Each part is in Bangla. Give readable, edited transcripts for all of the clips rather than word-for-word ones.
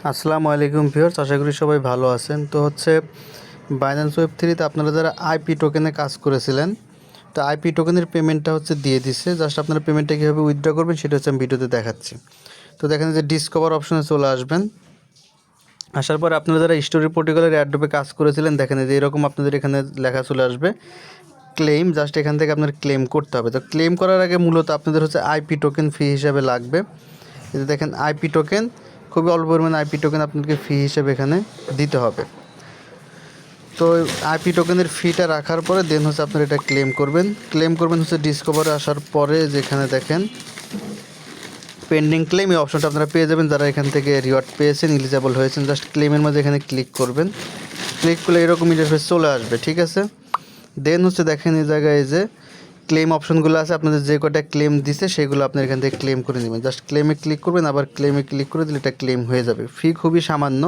আসসালামু আলাইকুম ভিউয়ার্স, আশা করি সবাই ভালো আছেন। তো হচ্ছে বাইন্যান্স ওয়েব থ্রিতে আপনারা যারা আইপি টোকেনে কাজ করেছিলেন, তো আইপি টোকেনের পেমেন্টটা হচ্ছে দিয়ে দিচ্ছে। জাস্ট আপনারা পেমেন্টটা কীভাবে উইথড্র করবেন সেটা হচ্ছে আমি ভিডিওতে দেখাচ্ছি। তো দেখেন যে ডিসকভার অপশনে চলে আসবেন। আসার পর আপনারা যারা স্টোরি প্রোটোকলের অ্যাড্রপে কাজ করেছিলেন, দেখেন যে এরকম আপনাদের এখানে লেখা চলে আসবে ক্লেম। জাস্ট এখান থেকে আপনার ক্লেম করতে হবে। তো ক্লেম করার আগে মূলত আপনাদের হচ্ছে আইপি টোকেন ফি হিসাবে লাগবে। এই যে দেখেন আইপি টোকেন, খুবই অল্প পরিমাণে আইপি টোকেন আপনাদেরকে ফি হিসেবে এখানে দিতে হবে। তো আইপি টোকেনের ফিটা রাখার পরে দেন হচ্ছে আপনারা এটা ক্লেম করবেন হচ্ছে ডিসকভারে আসার পরে। যেখানে দেখেন পেন্ডিং ক্লেম, এই অপশনটা আপনারা পেয়ে যাবেন যারা এখান থেকে রিওয়ার্ড পেয়েছেন, এলিজেবল হয়েছেন। জাস্ট ক্লেমের মধ্যে এখানে ক্লিক করবেন। ক্লিক করলে এরকম ইন্টারফেস চলে আসবে, ঠিক আছে। দেন হচ্ছে দেখেন এই জায়গায় যে ক্লেম অপশনগুলো আছে, আপনাদের যে কটা ক্লেম দিছে সেগুলো আপনার এখান থেকে ক্লেম করে নেবেন। জাস্ট ক্লেমে ক্লিক করবেন, আবার ক্লেমে ক্লিক করে দিলে এটা ক্লেম হয়ে যাবে। ফি খুবই সামান্য,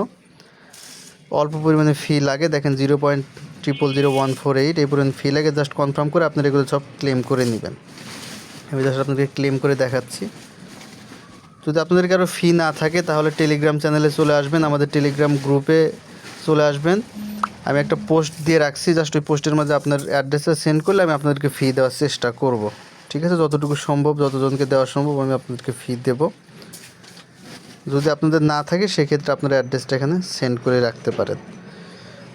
অল্প পরিমাণে ফি লাগে। দেখেন 0.000148 এই পরিমাণ ফি লাগে। জাস্ট কনফার্ম করে আপনারা এগুলো সব ক্লেম করে নেবেন। আমি জাস্ট আপনাদেরকে ক্লেম করে দেখাচ্ছি। যদি আপনাদের কারো ফি না থাকে তাহলে টেলিগ্রাম চ্যানেলে চলে আসবেন, আমাদের টেলিগ্রাম গ্রুপে চলে আসবেন। আমি একটা পোস্ট দিয়ে রাখছি, জাস্ট ওই পোস্টের মধ্যে আপনার অ্যাড্রেসটা সেন্ড করলে আমি আপনাদেরকে ফি দেওয়ার চেষ্টা করব, ঠিক আছে। যতটুকু সম্ভব, যতজনকে দেওয়া সম্ভব আমি আপনাদেরকে ফি দেব। যদি আপনাদের না থাকে সেক্ষেত্রে আপনারা অ্যাড্রেসটা এখানে সেন্ড করে রাখতে পারেন।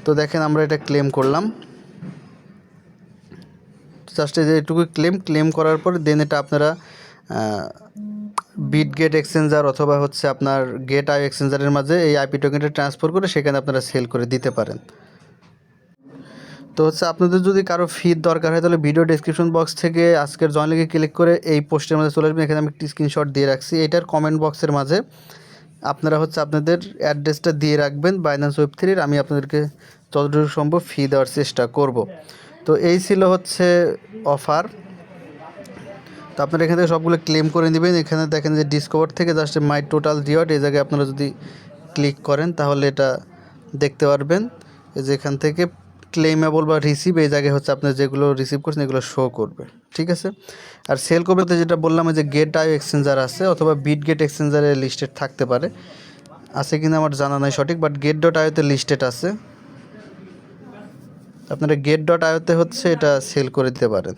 তো দেখেন আমরা এটা ক্লেম করলাম। জাস্ট এই যে এটুকু ক্লেম করার পরে দেন এটা আপনারা বিটগেট এক্সচেঞ্জার অথবা হচ্ছে আপনার গেট আই এক্সচেঞ্জারের মাঝে এই আইপি টোকেনটা ট্রান্সফার করে সেখানে আপনারা সেল করে দিতে পারেন। তো হচ্ছে আপনাদের যদি কারো ফির দরকার হয় তাহলে ভিডিও ডেসক্রিপশন বক্স থেকে আজকের জয়েন লিঙ্কে ক্লিক করে এই পোস্টের মধ্যে চলে আসবেন। এখানে আমি একটি স্ক্রিনশট দিয়ে রাখছি, এটার কমেন্ট বক্সের মাঝে আপনারা হচ্ছে আপনাদের অ্যাড্রেসটা দিয়ে রাখবেন বাইন্যান্স ওয়েব থ্রির। আমি আপনাদেরকে যতটুকু সম্ভব ফি দেওয়ার চেষ্টা করব। তো এই ছিল হচ্ছে অফার। তো আপনারা এখান থেকে সবগুলো ক্লেম করে নেবেন। এখানে দেখেন যে ডিসকভার থেকে জাস্ট মাই টোটাল রিওয়ার্ড, এই জায়গায় আপনারা যদি ক্লিক করেন তাহলে এটা দেখতে পারবেন। এই যে এখান থেকে ক্লেমেবল বা রিসিভ, এই জায়গায় হচ্ছে আপনার যেগুলো রিসিভ করছেন এগুলো শো করবে, ঠিক আছে। আর সেল করবে তো যেটা বললাম যে গেট আই এক্সচেঞ্জার আছে অথবা বিটগেট এক্সচেঞ্জারে লিস্টেড থাকতে পারে, আছে কিনা আমার জানা নাই সঠিক, বাট গেট ডট আইওতে লিস্টেড আছে। আপনারা গেট ডট আইওতে হচ্ছে এটা সেল করে দিতে পারেন।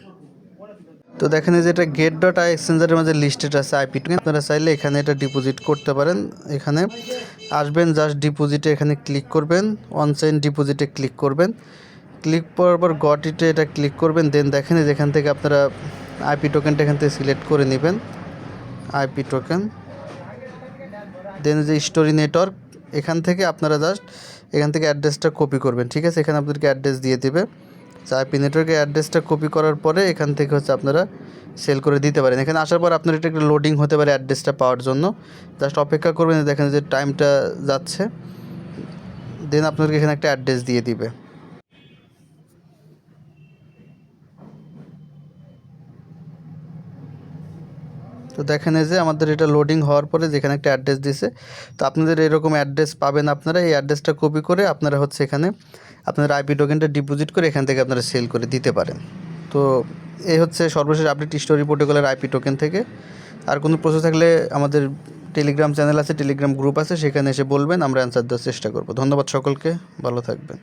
তো দেখেন যে এটা গেট ডট আই এক্সচেঞ্জারের মাঝে লিস্টেড আছে আইপি টোকেন। আপনারা চাইলে এখানে এটা ডিপোজিট করতে পারেন। এখানে আসবেন, জাস্ট ডিপোজিটে এখানে ক্লিক করবেন, অনচাইন ডিপোজিটে ক্লিক করবেন। ক্লিক করার পর গট ইটে এটা ক্লিক করবেন। দেন দেখেন যেখান থেকে আপনারা আইপি টোকেনটা এখান থেকে সিলেক্ট করে নেবেন, আইপি টোকেন। দেন যে স্টোরি নেটওয়ার্ক, এখান থেকে আপনারা জাস্ট এখান থেকে অ্যাড্রেসটা কপি করবেন, ঠিক আছে। এখানে আপনাদেরকে অ্যাড্রেস দিয়ে দেবে। আইপি নেটওয়ার্কের অ্যাড্রেসটা কপি করার পরে এখান থেকে হচ্ছে আপনারা সেল করে দিতে পারেন। এখানে আসার পর আপনার এটা একটা লোডিং হতে পারে অ্যাড্রেসটা পাওয়ার জন্য, জাস্ট অপেক্ষা করবেন। দেখেন যে টাইমটা যাচ্ছে, দেন আপনাদেরকে এখানে একটা অ্যাড্রেস দিয়ে দিবে। তো দেখেন এই যে আমাদের এটা লোডিং হওয়ার পরে যেখানে একটা অ্যাড্রেস দিছে, তো আপনাদের এরকম অ্যাড্রেস পাবেন। আপনারা এই অ্যাড্রেসটা কপি করে আপনারা হচ্ছে এখানে আপনাদের আইপি টোকেনটা ডিপোজিট করে এখান থেকে আপনারা সেল করে দিতে পারেন। তো এই হচ্ছে সর্বশেষ আপডেট স্টোরি প্রোটোকলের আইপি টোকেন থেকে। আর কোনো প্রশ্ন থাকলে আমাদের টেলিগ্রাম চ্যানেল আছে, টেলিগ্রাম গ্রুপ আছে, সেখানে এসে বলবেন, আমরা অ্যান্সার দেওয়ার চেষ্টা করব। ধন্যবাদ সকলকে, ভালো থাকবেন।